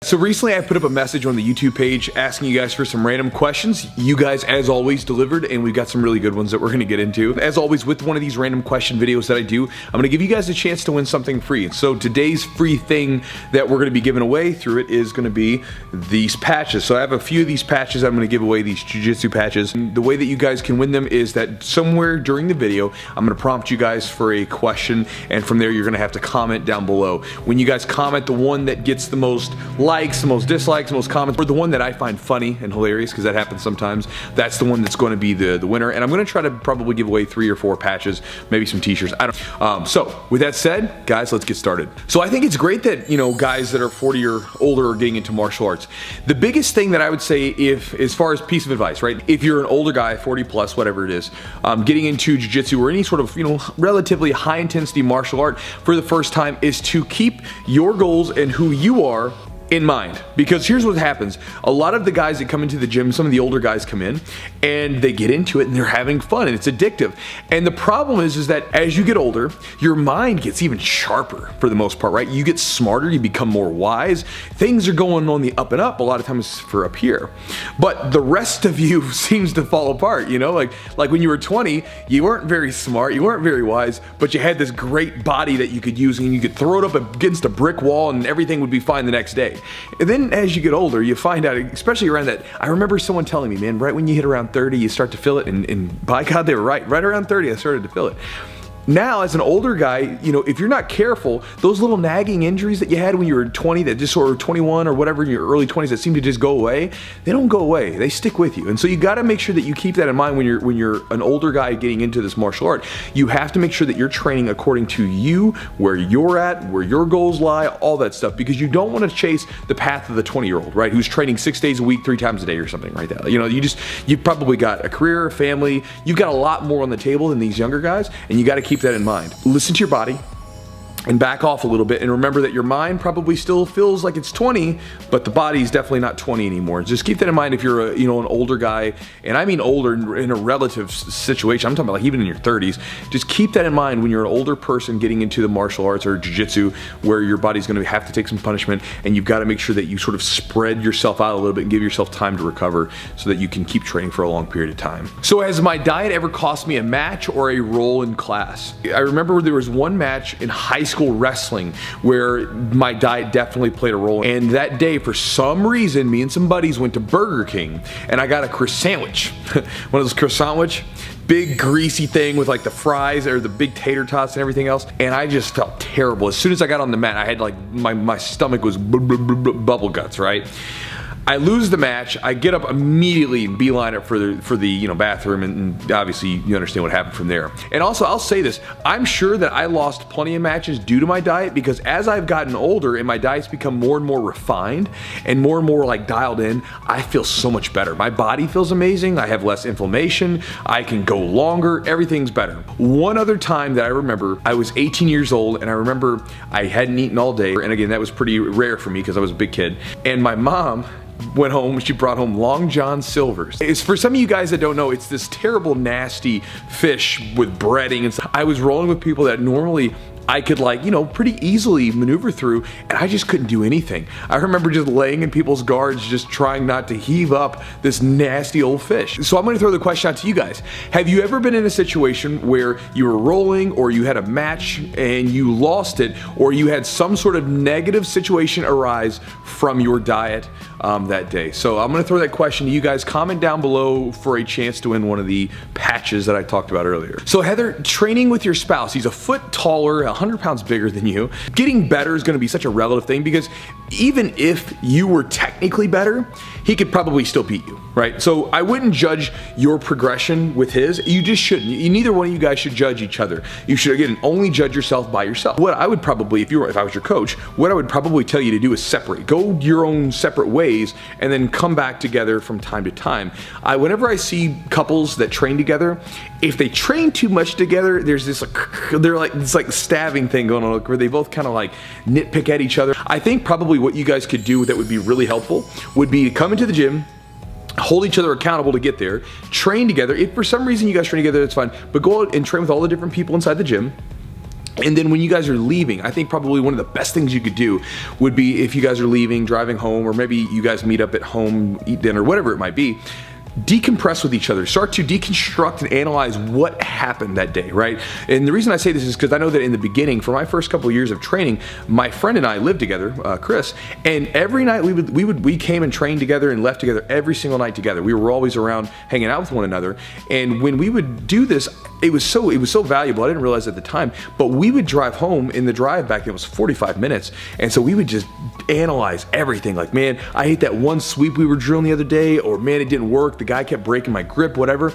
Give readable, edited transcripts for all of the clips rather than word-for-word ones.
So recently I put up a message on the YouTube page asking you guys for some random questions. You guys, as always, delivered, and we've got some really good ones that we're gonna get into. As always, with one of these random question videos that I do, I'm gonna give you guys a chance to win something free. So today's free thing that we're gonna be giving away through it is gonna be these patches. So I have a few of these patches. I'm gonna give away these Jiu-Jitsu patches. And the way that you guys can win them is that somewhere during the video, I'm gonna prompt you guys for a question, and from there you're gonna have to comment down below. When you guys comment, the one that gets the most likes, the most dislikes, the most comments, or the one that I find funny and hilarious, because that happens sometimes, that's the one that's going to be the winner. And I'm going to try to probably give away 3 or 4 patches, maybe some t-shirts. I don't. So with that said, guys, let's get started. So I think it's great that, you know, guys that are 40 or older are getting into martial arts. The biggest thing that I would say, if as far as piece of advice, right, if you're an older guy, 40 plus, whatever it is, getting into jiu-jitsu or any sort of, you know, relatively high intensity martial art for the first time, is to keep your goals and who you are in mind. Because here's what happens. A lot of the guys that come into the gym, some of the older guys come in and they get into it and they're having fun and it's addictive. And the problem is that as you get older, your mind gets even sharper for the most part, right? You get smarter, you become more wise. Things are going on the up and up, a lot of times for up here. But the rest of you seems to fall apart, you know? Like when you were 20, you weren't very smart, you weren't very wise, but you had this great body that you could use and you could throw it up against a brick wall and everything would be fine the next day. And then as you get older, you find out, especially around that, I remember someone telling me, man, right when you hit around 30, you start to feel it, and by God, they were right. Right around 30, I started to feel it. Now, as an older guy, you know, if you're not careful, those little nagging injuries that you had when you were 20, that just sort of 21 or whatever in your early 20s that seem to just go away, they don't go away. They stick with you. And so you got to make sure that you keep that in mind when you're an older guy getting into this martial art. You have to make sure that you're training according to you, where you're at, where your goals lie, all that stuff, because you don't want to chase the path of the 20-year-old, right, who's training 6 days a week, 3 times a day or something like that. You know, you've probably got a career, a family, you've got a lot more on the table than these younger guys, and you got to keep that in mind. Listen to your body and back off a little bit, and remember that your mind probably still feels like it's 20, but the body's definitely not 20 anymore. Just keep that in mind if you're a, you know, an older guy, and I mean older in a relative situation. I'm talking about like even in your 30s. Just keep that in mind when you're an older person getting into the martial arts or jiu-jitsu, where your body's going to have to take some punishment, and you've got to make sure that you sort of spread yourself out a little bit and give yourself time to recover so that you can keep training for a long period of time. So has my diet ever cost me a match or a role in class? I remember there was one match in high school wrestling where my diet definitely played a role, and that day for some reason me and some buddies went to Burger King and I got a croissant sandwich. One of those croissant sandwich, big greasy thing with like the fries or the big tater tots and everything else, and I just felt terrible. As soon as I got on the mat, I had like my stomach was bubble guts, right? I lose the match. I get up immediately and beeline up for the you know, bathroom, and obviously you understand what happened from there. And also, I'll say this, I'm sure that I lost plenty of matches due to my diet, because as I've gotten older and my diet's become more and more refined and more like dialed in, I feel so much better. My body feels amazing. I have less inflammation. I can go longer. Everything's better. One other time that I remember, I was 18 years old, and I remember I hadn't eaten all day, and again, that was pretty rare for me because I was a big kid, and my mom went home, she brought home Long John Silvers. It's, for some of you guys that don't know, it's this terrible, nasty fish with breading and stuff. I was rolling with people that normally I could, like, you know, pretty easily maneuver through, and I just couldn't do anything. I remember just laying in people's guards, just trying not to heave up this nasty old fish. So I'm gonna throw the question out to you guys. Have you ever been in a situation where you were rolling, or you had a match and you lost it, or you had some sort of negative situation arise from your diet that day? So I'm gonna throw that question to you guys. Comment down below for a chance to win one of the patches that I talked about earlier. So Heather, training with your spouse, he's a foot taller, 100 pounds bigger than you. Getting better is going to be such a relative thing, because even if you were technically better, he could probably still beat you, right? So I wouldn't judge your progression with his. You just shouldn't. Neither one of you guys should judge each other. You should, again, only judge yourself by yourself. What I would probably, if I was your coach, what I would probably tell you to do is separate. Go your own separate ways, and then come back together from time to time. Whenever I see couples that train together, if they train too much together, there's this it's like stabbing thing going on where they both kind of like nitpick at each other. I think probably what you guys could do that would be really helpful would be to come into the gym, hold each other accountable to get there, train together. If for some reason you guys train together, that's fine, but go out and train with all the different people inside the gym. And then when you guys are leaving, I think probably one of the best things you could do would be if you guys are leaving, driving home, or maybe you guys meet up at home, eat dinner, whatever it might be, decompress with each other. Start to deconstruct and analyze what happened that day, right? And the reason I say this is because I know that in the beginning, for my first couple of years of training, my friend and I lived together, Chris, and every night we came and trained together and left together every single night together. We were always around hanging out with one another. And when we would do this, it was so valuable. I didn't realize at the time, but we would drive home. In the drive back then, it was 45 minutes. And so we would just analyze everything. Like, man, I hate that one sweep we were drilling the other day, or man, it didn't work. The guy kept breaking my grip, whatever.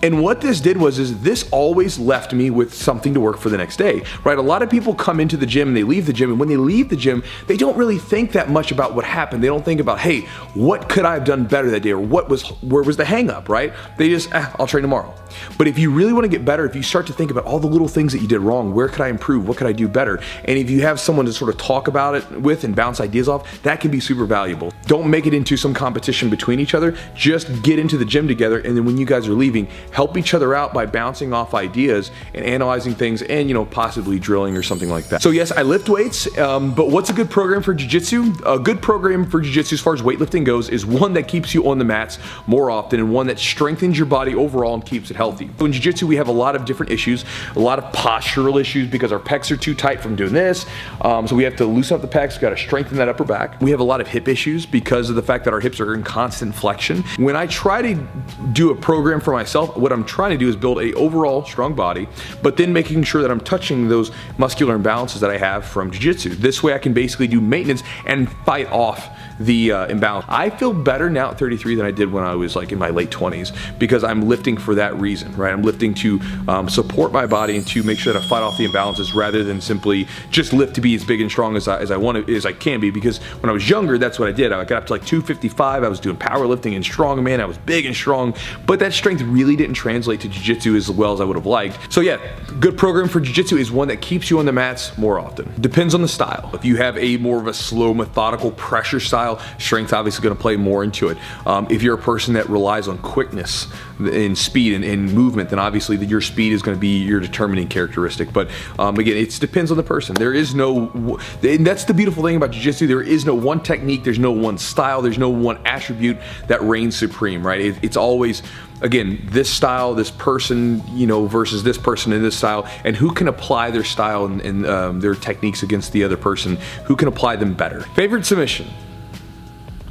And what this did was this always left me with something to work for the next day, right? A lot of people come into the gym and they leave the gym, and when they leave the gym, they don't really think that much about what happened. They don't think about, hey, what could I have done better that day, or where was the hang up, right? They just, I'll train tomorrow. But if you really want to get better, if you start to think about all the little things that you did wrong, where could I improve? What could I do better? And if you have someone to sort of talk about it with and bounce ideas off, that can be super valuable. Don't make it into some competition between each other. Just get into the gym together, and then when you guys are leaving, help each other out by bouncing off ideas and analyzing things, and possibly drilling or something like that. So yes, I lift weights, but what's a good program for jiu-jitsu? A good program for jiu-jitsu as far as weightlifting goes is one that keeps you on the mats more often, and one that strengthens your body overall and keeps it healthy. So in jiu-jitsu, we have a lot of different issues, a lot of postural issues because our pecs are too tight from doing this. So we have to loosen up the pecs, got to strengthen that upper back. We have a lot of hip issues because of the fact that our hips are in constant flexion. When I try to do a program for myself, what I'm trying to do is build a overall strong body, but then making sure that I'm touching those muscular imbalances that I have from jiu-jitsu. This way I can basically do maintenance and fight off the imbalance. I feel better now at 33 than I did when I was like in my late 20s, because I'm lifting for that reason, right? I'm lifting to support my body and to make sure that I fight off the imbalances, rather than simply just lift to be as big and strong as I can be. Because when I was younger, that's what I did. I got up to like 255. I was doing powerlifting and strongman. I was big and strong, but that strength really didn't translate to jiu-jitsu as well as I would have liked. So yeah, good program for jiu-jitsu is one that keeps you on the mats more often. Depends on the style. If you have a more of a slow, methodical pressure style, strength obviously going to play more into it. If you're a person that relies on quickness and speed and movement, then obviously your speed is going to be your determining characteristic. But again, it depends on the person. There is no, and that's the beautiful thing about jiu-jitsu, there is no one technique, there's no one style, there's no one attribute that reigns supreme, right? It's always, again, this style, this person, versus this person in this style, and who can apply their style and their techniques against the other person, who can apply them better. Favorite submission?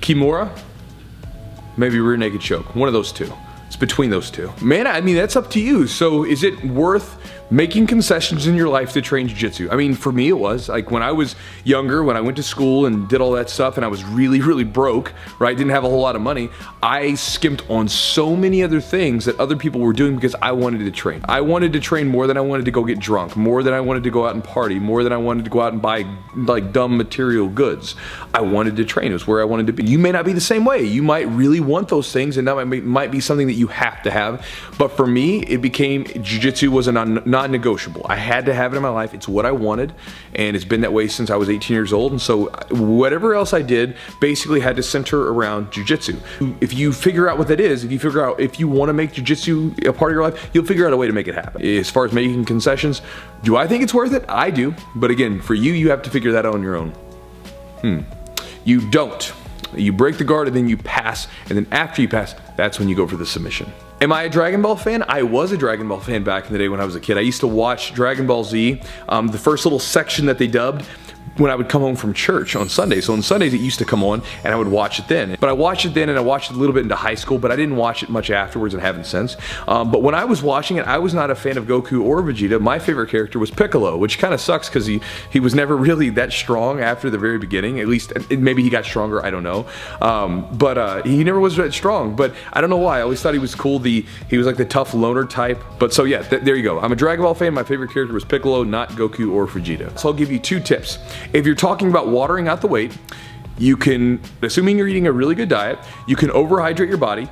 Kimura, maybe rear naked choke, one of those two. It's between those two. Man, I mean, that's up to you. So is it worth making concessions in your life to train jiu-jitsu? I mean, for me it was. Like when I was younger, when I went to school and did all that stuff and I was really broke, right, didn't have a whole lot of money, I skimped on so many other things that other people were doing because I wanted to train. I wanted to train more than I wanted to go get drunk, more than I wanted to go out and party, more than I wanted to go out and buy like dumb material goods. I wanted to train. It was where I wanted to be. You may not be the same way. You might really want those things, and that might be something that you have to have. But for me, it became jiu-jitsu was a non-negotiable. I had to have it in my life. It's what I wanted, and it's been that way since I was 18 years old. And so whatever else I did basically had to center around jiu-jitsu. If you figure out what that is, if you figure out if you want to make jiu-jitsu a part of your life, you'll figure out a way to make it happen. As far as making concessions, do I think it's worth it? I do. But again, for you, you have to figure that out on your own. You don't. You break the guard and then you pass, and then after you pass, that's when you go for the submission. Am I a Dragonball fan? I was a Dragonball fan back in the day when I was a kid. I used to watch Dragon Ball Z, the first little section that they dubbed, when I would come home from church on Sundays. So on Sundays it used to come on and I would watch it then. But I watched it then and I watched it a little bit into high school, but I didn't watch it much afterwards and haven't since. But when I was watching it, I was not a fan of Goku or Vegeta. My favorite character was Piccolo, which kind of sucks because he was never really that strong after the very beginning. At least maybe he got stronger, I don't know. But he never was that strong, but I don't know why. I always thought he was cool. He was like the tough loner type. But so yeah, there you go. I'm a Dragon Ball fan. My favorite character was Piccolo, not Goku or Vegeta. So I'll give you 2 tips. If you're talking about watering out the weight, you can, assuming you're eating a really good diet, you can overhydrate your body,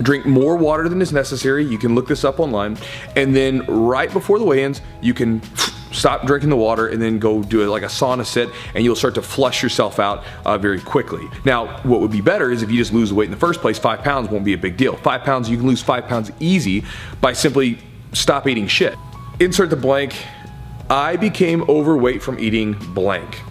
drink more water than is necessary. You can look this up online, and then right before the weigh-ins, you can stop drinking the water and then go do it like a sauna sit, and you'll start to flush yourself out very quickly. Now, what would be better is if you just lose the weight in the first place. 5 pounds won't be a big deal. 5 pounds, you can lose 5 pounds easy by simply stop eating shit. Insert the blank. I became overweight from eating blank.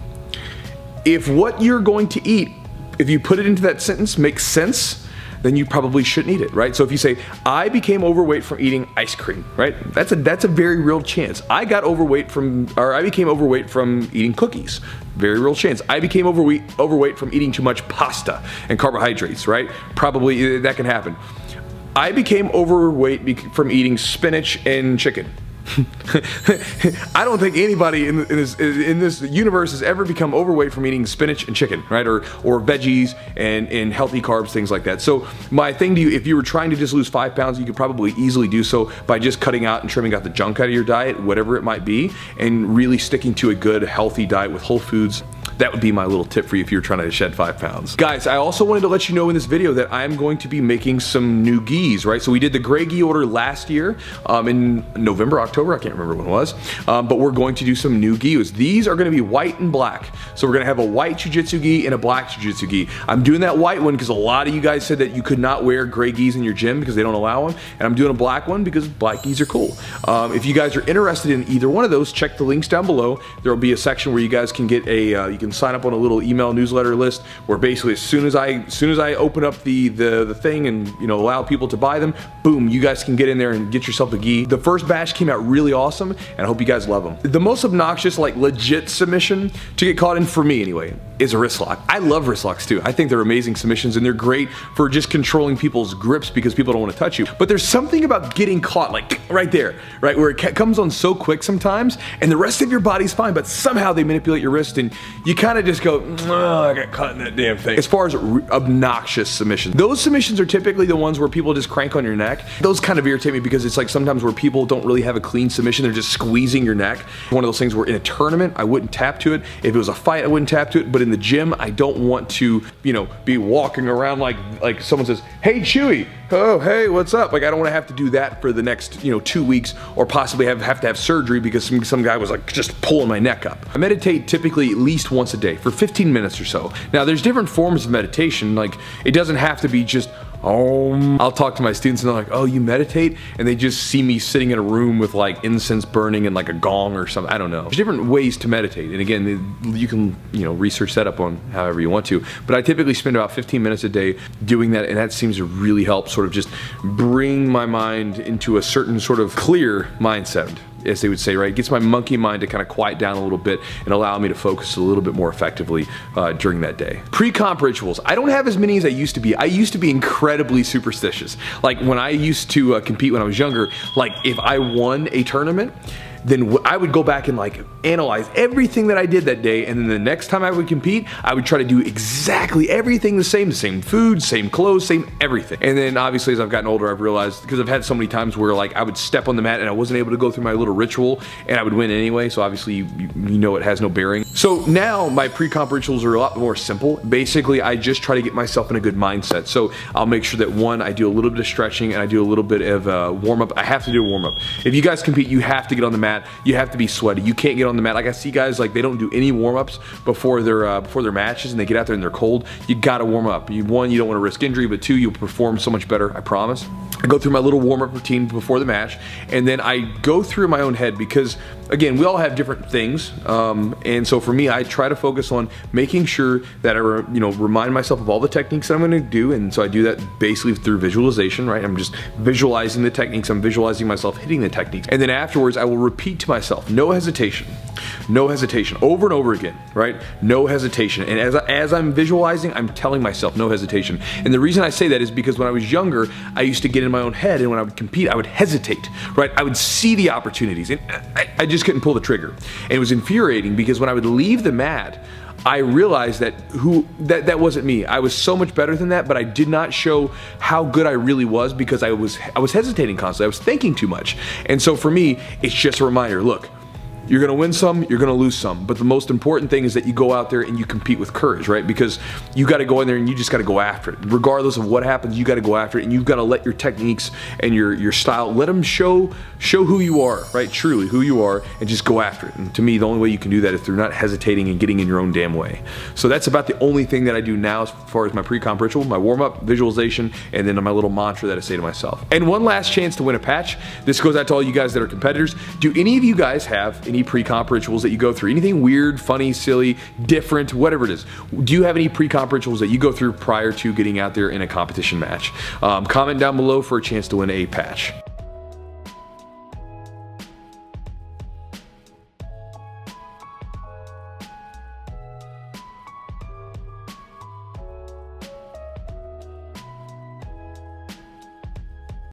If what you're going to eat, if you put it into that sentence, makes sense, then you probably shouldn't eat it, right? So if you say, I became overweight from eating ice cream, right? That's a very real chance. I became overweight from eating cookies. Very real chance. I became overweight from eating too much pasta and carbohydrates, right? Probably that can happen. I became overweight from eating spinach and chicken. I don't think anybody in this universe has ever become overweight from eating spinach and chicken, right? Or veggies and healthy carbs, things like that. So my thing to you, if you were trying to just lose 5 pounds, you could probably easily do so by just cutting out and trimming out the junk out of your diet, whatever it might be, and really sticking to a good, healthy diet with whole foods. That would be my little tip for you if you're trying to shed 5 pounds. Guys, I also wanted to let you know in this video that I'm going to be making some new gis, right? So we did the gray gi order last year in November, October, I can't remember when it was, but we're going to do some new gis. These are gonna be white and black. So we're gonna have a white Jiu-Jitsu gi and a black Jiu-Jitsu gi. I'm doing that white one because a lot of you guys said that you could not wear gray gis in your gym because they don't allow them, and I'm doing a black one because black gis are cool. If you guys are interested in either one of those, check the links down below. There will be a section where you guys can get a, you can sign up on a little email newsletter list where basically as soon as I open up the thing and allow people to buy them, boom, you guys can get in there and get yourself a gi. The first batch came out really awesome, and I hope you guys love them. The most obnoxious, like legit submission to get caught in, for me anyway, is a wrist lock. I love wrist locks too. I think they're amazing submissions, and they're great for just controlling people's grips because people don't want to touch you. But there's something about getting caught, like right there, right, where it comes on so quick sometimes, and the rest of your body's fine, but somehow they manipulate your wrist, and you kind of just go, oh, I got caught in that damn thing. As far as obnoxious submissions, those submissions are typically the ones where people just crank on your neck. Those kind of irritate me because it's like sometimes where people don't really have a clean submission, they're just squeezing your neck. One of those things where in a tournament, I wouldn't tap to it. If it was a fight, I wouldn't tap to it, but in the gym, I don't want to, be walking around like someone says, hey Chewy, oh, hey, what's up? Like, I don't want to have to do that for the next, 2 weeks, or possibly have to have surgery because some guy was like just pulling my neck up. I meditate typically at least once a day for 15 minutes or so. Now, there's different forms of meditation. Like, it doesn't have to be just, I'll talk to my students and they're like, oh, you meditate? And they just see me sitting in a room with like incense burning and like a gong or something. I don't know. There's different ways to meditate. And again, you can, research that up on however you want to. But I typically spend about 15 minutes a day doing that, and that seems to really help sort of just bring my mind into a certain sort of clear mindset, as they would say, right? It gets my monkey mind to kind of quiet down a little bit and allow me to focus a little bit more effectively during that day. Pre-comp rituals. I don't have as many as I used to be. I used to be incredibly superstitious. Like when I used to compete when I was younger, like if I won a tournament, then I would go back and like analyze everything that I did that day, and then the next time I would compete, I would try to do exactly everything the same food, same clothes, same everything. And then obviously as I've gotten older, I've realized, because I've had so many times where like I would step on the mat and I wasn't able to go through my little ritual and I would win anyway, so obviously you know it has no bearing. So now my pre-comp rituals are a lot more simple. Basically, I just try to get myself in a good mindset. So I'll make sure that one, I do a little bit of stretching and I do a little bit of warm-up. I have to do a warm-up. If you guys compete, you have to get on the mat. You have to be sweaty. You can't get on the mat. Like I see guys like they don't do any warm-ups before their matches, and they get out there and they're cold. You gotta warm up. One, you don't want to risk injury, but two, you'll perform so much better, I promise. I go through my little warm-up routine before the match, and then I go through my own head because, again, we all have different things, and so for me, I try to focus on making sure that I remind myself of all the techniques that I'm going to do, and so I do that basically through visualization, right? I'm just visualizing the techniques. I'm visualizing myself hitting the techniques, and then afterwards, I will repeat to myself, no hesitation, over and over again, right? No hesitation. And as I'm visualizing, I'm telling myself no hesitation. And the reason I say that is because when I was younger, I used to get in my own head, and when I would compete, I would hesitate, right? I would see the opportunities, and I just couldn't pull the trigger. And it was infuriating because when I would leave the mat, I realized that that wasn't me. I was so much better than that, but I did not show how good I really was because I was hesitating constantly. I was thinking too much. And so for me, it's just a reminder, look, you're gonna win some, you're gonna lose some, but the most important thing is that you go out there and you compete with courage, right? Because you gotta go in there and you just gotta go after it. Regardless of what happens, you gotta go after it, and you've gotta let your techniques and your style, let them show who you are, right? Truly who you are, and just go after it. And to me, the only way you can do that is through not hesitating and getting in your own damn way. So that's about the only thing that I do now as far as my pre-comp ritual, my warm-up, visualization, and then my little mantra that I say to myself. And one last chance to win a patch. This goes out to all you guys that are competitors. Do any of you guys have any any pre-comp rituals that you go through? Anything weird, funny, silly, different, whatever it is. Do you have any pre-comp rituals that you go through prior to getting out there in a competition match? Comment down below for a chance to win a patch.